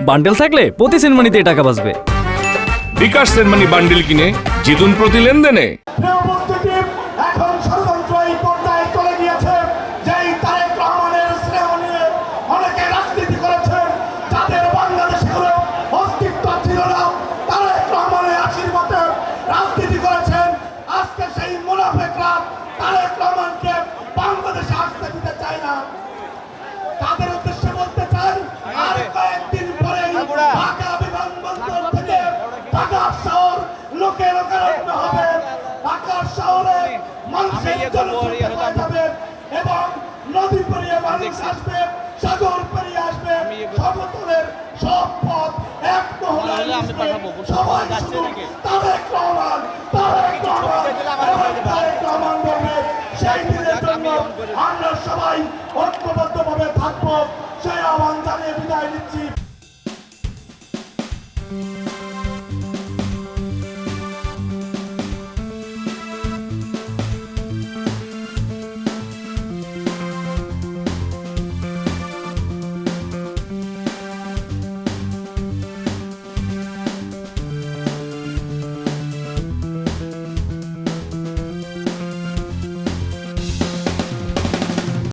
Bundle থাকলে প্রতি সেনমানিতে টাকা বাঁচবে। বিকাশ সেনমানি বান্ডেল কিনে জিতুন প্রতি লেনদেনে। এখন ষড়যন্ত্র এই পর্যায়ে চলে গিয়েছে, যেই তারেক রহমানের স্নেহ নিয়ে অনেকে রাজনীতি করেছেন, যাদের বাংলাদেশে কোনো অস্তিত্ব ছিল না, তারেক রহমানের আশীর্বাদে রাজনীতি করেছেন। আজকে সেই মুনাফিকরা তারেক রহমানকে বাংলাদেশে আসতে দিতে চায় না। তাদের উদ্দেশ্যে বলতে চাই, আর কয়েকদিন পরে ঢাকা বিমানবন্দর থেকে ঢাকা শহর লোকে লোকারণ্য হবে। ঢাকা শহরে মানুষের জনসংখ্যা কমে যাবে এবং নদী পেরিয়ে মানুষ আসবে, সাগর পেরিয়ে আসবে, সমতলের সব পথ এক মহলায় মিশবে। সবাই শুধু তারেক রহমান, তারেক রহমান, তারেক রহমান বলবে। সেই দিনের জন্য আমরা সবাই ঐক্যবদ্ধভাবে থাকবো, সেই আহ্বান জানিয়ে বিদায় নিচ্ছি।